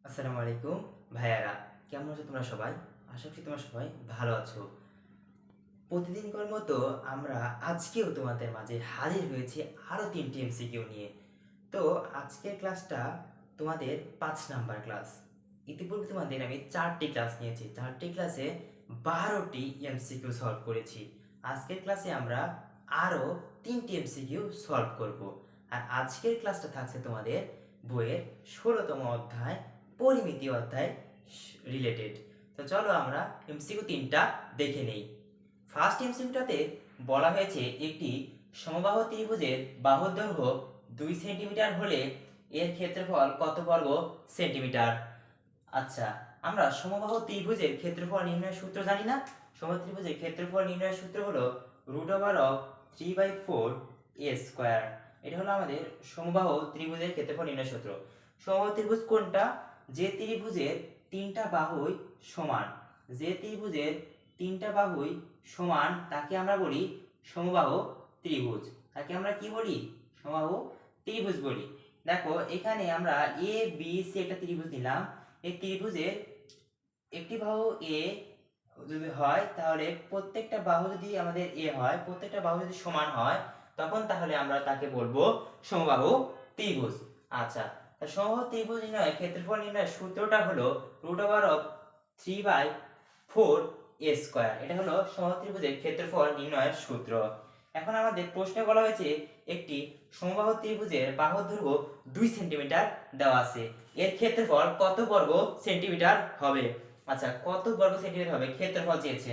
আসসালামু আলাইকুম ভাইয়ারা, কেমন আছো তোমরা সবাই? আশা করি তোমরা সবাই ভালো আছো। প্রতিদিনকার মতো আমরা আজকেও তোমাদের মাঝে হাজির হয়েছি আরও ৩টি এমসিকিউ নিয়ে। তো আজকের ক্লাসটা তোমাদের ৫ নাম্বার ক্লাস। ইতিপূর্বে তোমাদের আমি ৪টি ক্লাস নিয়েছি। ৪টি ক্লাসে ১২টি এমসিকিউ সলভ করেছি। আজকের ক্লাসে আমরা আরও ৩টি এমসিকিউ সলভ করব। আর আজকের ক্লাসটা থাকছে তোমাদের বইয়ের ১৬তম অধ্যায় পরিমিতি অধ্যায় রিলেটেড। তো চলো আমরা এমসিকিউ ৩টা দেখে নেই। ফার্স্ট এমসিকিউটাতে বলা হয়েছে একটি সমবাহু ত্রিভুজের বাহুর দৈর্ঘ্য ২ সেন্টিমিটার হলে এর ক্ষেত্রফল কত বর্গ সেন্টিমিটার। আচ্ছা, আমরা সমবাহু ত্রিভুজের ক্ষেত্রফল নির্ণয়ের সূত্র জানি না? সমবাহু ত্রিভুজের ক্ষেত্রফল নির্ণয়ের সূত্র হলো √3/4 a স্কয়ার। এটা হলো আমাদের সমবাহু ত্রিভুজের ক্ষেত্রফল নির্ণয়ের সূত্র। সমবাহু ত্রিভুজ কোনটা? যে ত্রিভুজের তিনটা বাহুই সমান। যে ত্রিভুজের তিনটা বাহুই সমান তাকে আমরা বলি সমবাহু ত্রিভুজ। তাকে আমরা কি বলি? সমবাহু ত্রিভুজ বলি। দেখো এখানে আমরা এ বি সি একটা ত্রিভুজ নিলাম। এই ত্রিভুজের একটি বাহু এ যদি হয় তাহলে প্রত্যেকটা বাহু যদি আমাদের এ হয়, প্রত্যেকটা বাহু যদি সমান হয় তখন তাহলে আমরা তাকে বলবো সমবাহু ত্রিভুজ। আচ্ছা, তা সমবাহু ত্রিভুজ নির্ণয়ের ক্ষেত্রফল নির্ণয়ের সূত্রটা হলো √3/4 a স্কয়ার। এটা হলো সমবাহু ত্রিভুজের ক্ষেত্রফল নির্ণয়ের সূত্র। এখন আমাদের প্রশ্নে বলা হয়েছে একটি সমবাহু ত্রিভুজের বাহুর দৈর্ঘ্য 2 সেন্টিমিটার দেওয়া আছে। এর ক্ষেত্রফল কত বর্গ সেন্টিমিটার হবে? আচ্ছা, কত বর্গ সেন্টিমিটার হবে ক্ষেত্রফল চেয়েছে।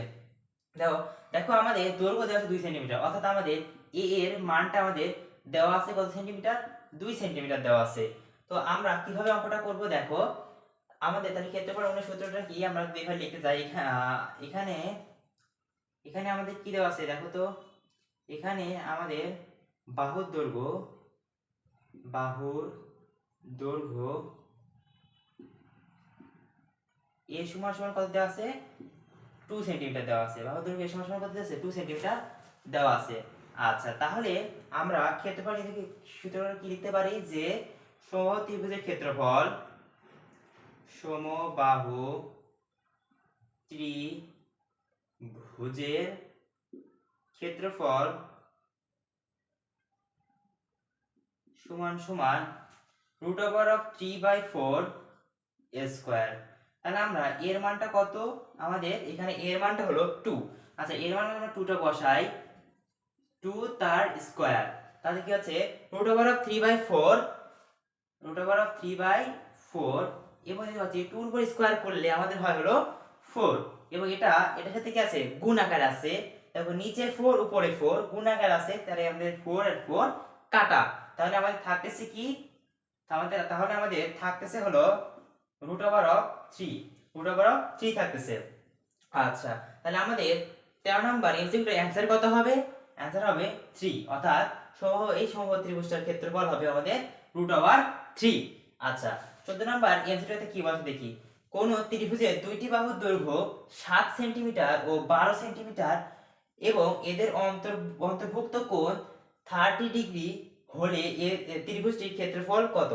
দেখো দেখো আমাদের দৈর্ঘ্য দেওয়া আছে 2 সেন্টিমিটার, অর্থাৎ আমাদের এ এর মানটা আমাদের দেওয়া আছে কত সেন্টিমিটার? 2 সেন্টিমিটার দেওয়া আছে। তো আমরা কিভাবে অঙ্কটা করব দেখো, আমাদের তাহলে ক্ষেত্রফল নির্ণয়ের সূত্রটা কি আমরা যদি এখানে লিখতে যাই, এখানে এখানে আমাদের কি দেওয়া আছে দেখো তো। এখানে আমাদের বাহুর দৈর্ঘ্য বাহুর দৈর্ঘ্য এ সমান সমান কত দেওয়া আছে? 2 সেন্টিমিটার দেওয়া আছে। বাহুর দৈর্ঘ্য এ সমান সমান কত দেওয়া আছে? 2 সেন্টিমিটার দেওয়া আছে। আচ্ছা, তাহলে আমরা ক্ষেত্রফল নির্ণয় সূত্রটা কি লিখতে পারি যে সমবাহু ত্রিভুজের ক্ষেত্রফল সমবাহু ত্রিভুজের ক্ষেত্রফল সমান সমান √3/4 a স্কয়ার। তাহলে আমরা এর মানটা কত? আমাদের এখানে এর মানটা হলো 2। আচ্ছা, এর মান আমরা 2টা বসাই, 2 তার স্কয়ার। তাহলে কি আছে? √3/4 √3/4 এবং যদি হচ্ছে 2 এর উপর স্কয়ার করলে আমাদের হয় হলো 4। এবং এটা এটার সাথে কি আছে? গুণ আকার আছে। দেখো নিচে 4 উপরে 4 গুণ আকার আছে, তাহলে আমাদের 4 আর 4 কাটা। তাহলে আমাদের থাকতেছে কি? তাহলে আমাদের থাকতেছে হলো √3 থাকতেছে। আচ্ছা, তাহলে আমাদের 13 নম্বর এমসিকিউর অ্যানসার কত হবে? অ্যানসার হবে 3, অর্থাৎ এই সমবাহু ত্রিভুজটার ক্ষেত্রফল হবে আমাদের √3। আচ্ছা, 14 নম্বর এমসিকিউতে কি বলছে দেখি। কোন ত্রিভুজের দুইটি বাহুর দৈর্ঘ্য 7 সেন্টিমিটার ও 12 সেন্টিমিটার এবং এদের অন্তর্ভুক্ত কোণ 30 ডিগ্রি হলে এর ত্রিভুজটির ক্ষেত্রফল কত?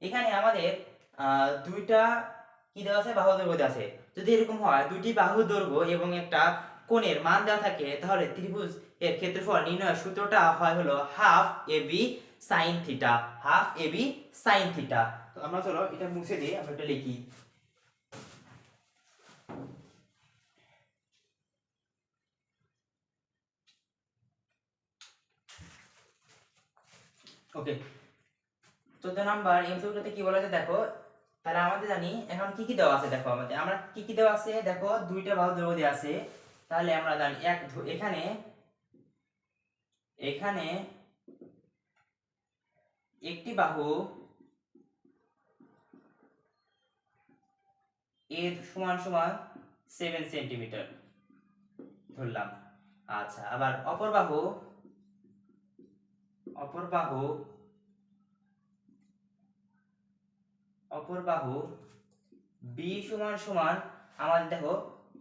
এখানে আমাদের দুইটা কি দেওয়া আছে? বাহুর দৈর্ঘ্য দেওয়া আছে। যদি এরকম হয় দুইটি বাহুর দৈর্ঘ্য এবং একটা কোণের মান দেওয়া থাকে তাহলে ত্রিভুজ এর ক্ষেত্রফল নির্ণয়ের সূত্রটা হয় হলো half AB sine theta. Half AB sine theta. তো আমরা চলো এটা মুছে দিয়ে আমরা এটা লিখি। ওকে, 14 নাম্বার এমসিকিউটাতে কি বলা আছে দেখো। তাহলে আমাদের জানি এখন কি কি দেওয়া আছে দেখো, আমাদের আমরা কি কি দেওয়া আছে দেখো, দুইটা বাহু দৈর্ঘ্য দেওয়া আছে। তাহলে আমরা জানি এখানে এখানে একটি বাহু এ সমান সমান 7 সেন্টিমিটার ধরলাম। আচ্ছা, আবার অপর বাহু বি সমান সমান আমাদের দেখো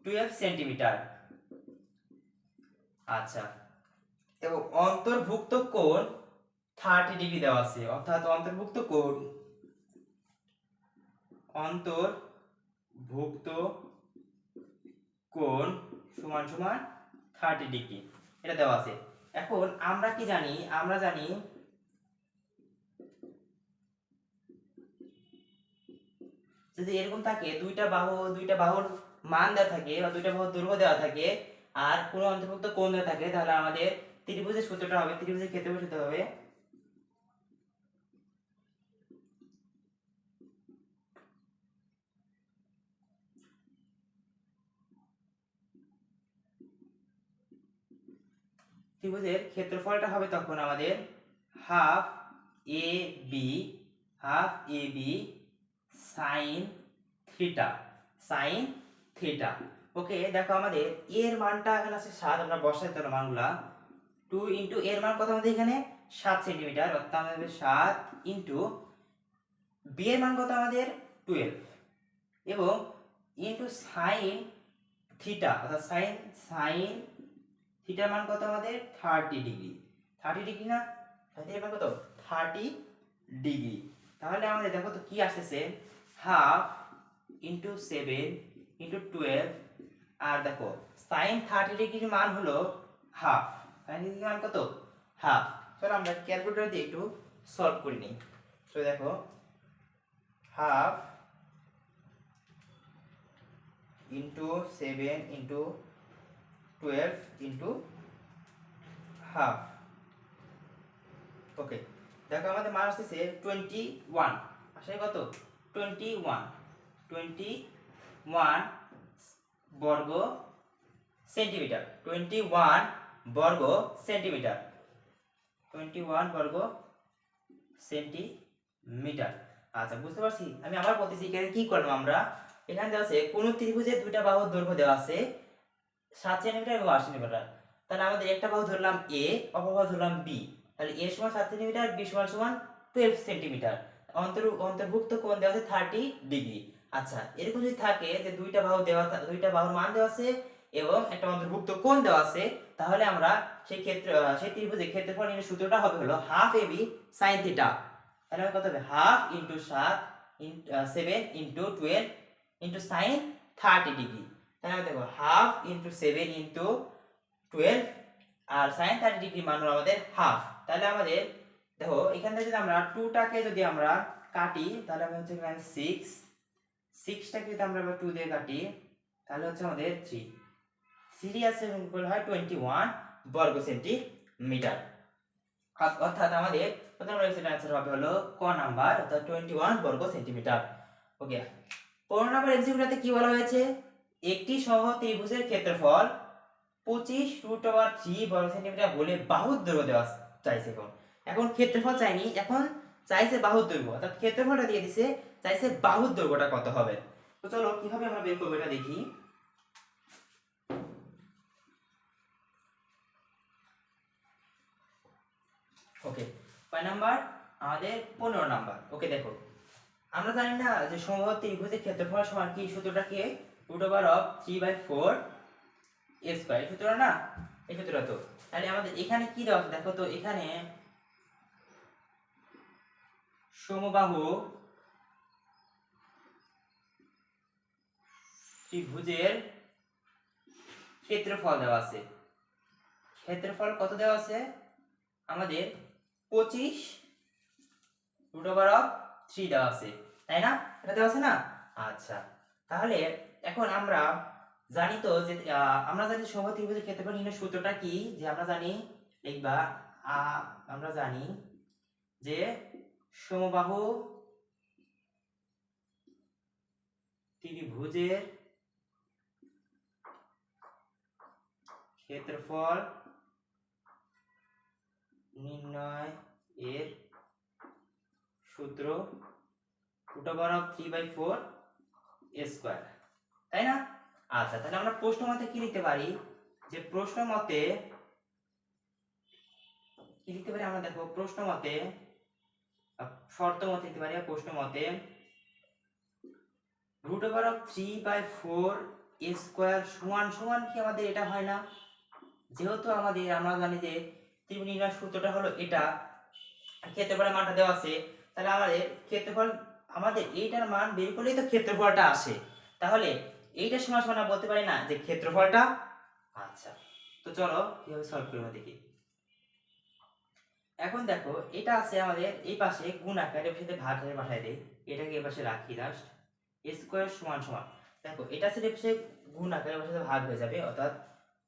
12 সেন্টিমিটার। আচ্ছা, এবং অন্তর্ভুক্ত কোণ 30 ডিগ্রি দেওয়া আছে, অর্থাৎ অন্তর্ভুক্ত কোণ অন্তর্ভুক্ত কোণ সমান সমান 30 ডিগ্রি, এটা দেওয়া আছে। এখন আমরা কি জানি, আমরা জানি যদি এরকম থাকে দুইটা বাহুর মান দেওয়া থাকে বা দুইটা বাহুর দৈর্ঘ্য দেওয়া থাকে আর কোনো অন্তর্ভুক্ত কোণ দেওয়া থাকে, তাহলে আমাদের ত্রিভুজের সূত্রটা হবে, ত্রিভুজের ক্ষেত্রফল সূত্র হবে ত্রিভুজের ক্ষেত্রফলটা হবে তখন আমাদের half A B sine theta, sine theta. Okay, দেখো আমাদের এর মানটা এখানে আছে 7, আমরা বসাই দিলাম মানগুলা। 2 ইনটু এর মান কত আমাদের এখানে 7 সেন্টিমিটার, অর্থাৎ আমাদের 7 ইনটু বি এর মান কত আমাদের 12 এবং ইনটু সাইন থিটা, অর্থাৎ সাইন থিটার মান কত আমাদের 30 ডিগ্রি। 30 ডিগ্রি না, থিটার মান কত 30 ডিগ্রি। তাহলে আমাদের দেখো তো কি আসতেছে, হাফ ইনটু 7 ইনটু 12, আর দেখো সাইন 30 ডিগ্রির মান হলো হাফ, সাইন ডিগ্রির মান কত হাফ। চলো আমরা ক্যালকুলেটর দিয়ে একটু সলভ করে নিই। তো দেখো half into 7 into 12 into half. Okay, দেখো আমাদের মান আসতেছে 21, আসলে কত 21 বর্গ সেন্টিমিটার, 21 বর্গ সেন্টিমিটার, 21 বর্গ সেন্টিমিটার। আচ্ছা, বুঝতে পারছি। আমি আবার বলতেছি এখানে কি করলাম আমরা, এখানে দেওয়া আছে কোন ত্রিভুজের দুইটা বাহুর দৈর্ঘ্য দেওয়া আছে 7 সেন্টিমিটার এবং 8 সেন্টিমিটার। তাহলে আমাদের একটা বাহু ধরলাম এ, অপর বাহু ধরলাম বি। তাহলে এ সমান 7 সেন্টিমিটার, বি সমান 12 সেন্টিমিটার। অন্তর্ভুক্ত কোণ দেওয়া আছে 30 ডিগ্রি। আচ্ছা, এরকম যদি থাকে যে দুইটা বাহুর মান দেওয়া আছে এবং একটা অন্তর্ভুক্ত কোণ দেওয়া আছে, তাহলে আমরা সেই ত্রিভুজের ক্ষেত্রফল নির্ণয়ের সূত্রটা হবে হলো half A B sine theta. তাহলে আমার কত হবে, half into 7 into 12 into sign 30 degree. তাহলে আমরা দেখো হাফ ইনটু 7 ইনটু 12 আর সাইন 30 ডিগ্রি মান হলো আমাদের হাফ। তাহলে আমাদের দেখো এখান থেকে যদি আমরা 2টাকে যদি আমরা কাটি, তাহলে আমরা হচ্ছে এখানে 6টাকে যদি আমরা 2 দিয়ে কাটি, তাহলে হচ্ছে আমাদের 3 সিরিয়াসের গুণফল হয় 21 বর্গ সেন্টিমিটার। অর্থাৎ আমাদের প্রথম রাশির आंसर হবে হলো ক নাম্বার, অর্থাৎ 21 বর্গ সেন্টিমিটার। ওকে, 15 নাম্বার এমসিকিউতে কি বলা হয়েছে, একটি সমবাহু ত্রিভুজের ক্ষেত্রফল 25√3 বর্গ সেন্টিমিটার হলে বাহুর দৈর্ঘ্য দেওয়া চাইছে। এখন ক্ষেত্রফল চাইনি, এখন চাইছে বাহুর দৈর্ঘ্য, অর্থাৎ ক্ষেত্রফলটা দিয়ে দিছে, চাইছে বাহুর দৈর্ঘ্যটা কত হবে। তো চলো কিভাবে আমরা বের করব এটা দেখি। ওকে, কয় নাম্বার আমাদের 15 নাম্বার। ওকে, দেখো আমরা জানি না যে সমবাহু ত্রিভুজের ক্ষেত্রফল সমান কি, সূত্রটা কি √3/4 a স্কয়ার, এই সূত্রটা না, এই সূত্রটা। তো তাহলে আমাদের এখানে কি দেওয়া আছে দেখো তো, এখানে সমবাহু ত্রিভুজের ক্ষেত্রফল দেওয়া আছে। ক্ষেত্রফল কত দেওয়া আছে আমাদের 25√3 দেওয়া আছে, তাই না, এটা দেওয়া আছে না। আচ্ছা, তাহলে এখন আমরা জানি তো যে আমরা জানি সমবাহু ত্রিভুজের ক্ষেত্রফল নির্ণয়ের সূত্রটা কি, যে আমরা জানি লিখবা আমরা জানি যে সমবাহু ত্রিভুজের ক্ষেত্রফল নির্ণয় এর সূত্র √3/4 a স্কয়ার, তাই না। আচ্ছা, তাহলে আমরা প্রশ্ন মতে কি লিখতে পারি, যে প্রশ্ন মতে কি লিখতে পারি আমরা, দেখো প্রশ্ন মতে শর্ত মতে লিখতে পারি, প্রশ্ন মতে √3/4 a স্কয়ার সমান সমান কি আমাদের এটা হয় না, যেহেতু আমরা জানি যে ত্রিভুজ নির্ণয়ের সূত্রটা হলো এটা, ক্ষেত্রফলের মানটা দেওয়া আছে, তাহলে আমাদের ক্ষেত্রফল আমাদের এইটার মান বের করলেই তো ক্ষেত্রফলটা আসে, তাহলে এইটা সমান সমান আমরা বলতে পারি না যে ক্ষেত্রফলটা। আচ্ছা, তো চলো কিভাবে সলভ করবো দেখি। এখন দেখো এটা আছে আমাদের এই পাশে গুণ আকারে এর সাথে ভাগ হয়ে পাঠাই দেই, এটাকে এই পাশে রাখি জাস্ট স্কয়ার সমান সমান, দেখো এটা আছে এর সাথে গুণ আকারে এর সাথে ভাগ হয়ে যাবে, অর্থাৎ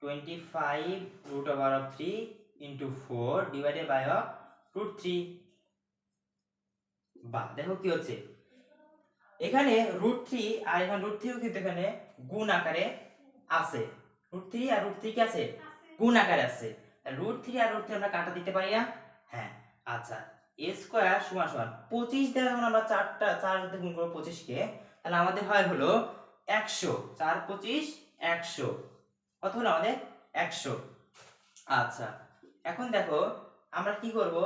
25 root over of 3 into 4 divided by of root 3। বাহ, দেখো কি হচ্ছে এখানে রুট 3 আর এখানে রুট 3 কিন্তু এখানে গুণ আকারে আছে, রুট 3 আর রুট 3 কি আছে গুণ আকারে আছে, রুট 3 আর রুট 3 আমরা কাটা দিতে পারি না। হ্যাঁ, আচ্ছা, a স্কয়ার সমান সমান 25 দ্বারা যখন আমরা 4 দিয়ে গুণ করব 25 কে, তাহলে আমাদের হয় হলো 100, 4 25 100, কত হলো আমাদের 100। আচ্ছা, এখন দেখো আমরা কি করব,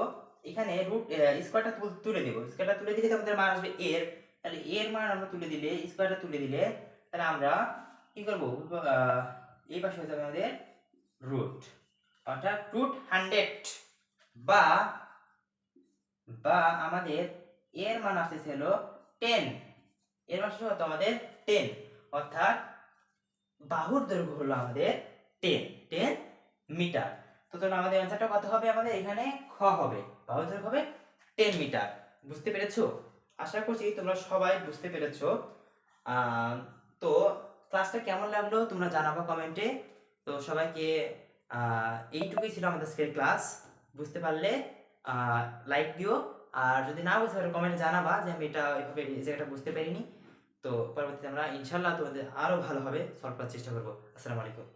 এখানে রুট স্কয়ারটা তুলে দেব, স্কয়ারটা তুলে দিলে আমাদের মান আসবে এর, তাহলে এর মান আমরা তুলে দিলে স্কয়ারটা তুলে দিলে তাহলে আমরা কি করব, এই পাশে হয়ে যাবে আমাদের রুট, অর্থাৎ রুট 100 বা বা আমাদের এর মান আসছে হলো 10, এর মান আসছে কত আমাদের 10, অর্থাৎ বাহুর দৈর্ঘ্য হলো আমাদের 10 মিটার। তো তাহলে আমাদের অ্যানসারটা কত হবে, আমাদের এখানে খ হবে, বাহুর দৈর্ঘ্য হবে 10 মিটার। বুঝতে পেরেছো? আশা করছি তোমরা সবাই বুঝতে পেরেছো। তো ক্লাসটা কেমন লাগলো তোমরা জানাবো কমেন্টে। তো সবাইকে এইটুকুই ছিল আমাদের আজকের ক্লাস। বুঝতে পারলে লাইক দিও, আর যদি না বুঝতে পারো কমেন্টে জানাবা যে আমি এটা এভাবে এই জায়গাটা বুঝতে পারিনি। তো পরবর্তীতে আমরা ইনশাআল্লাহ তোমাদের আরো ভালোভাবে সলভ করার চেষ্টা করব। আসসালামু আলাইকুম।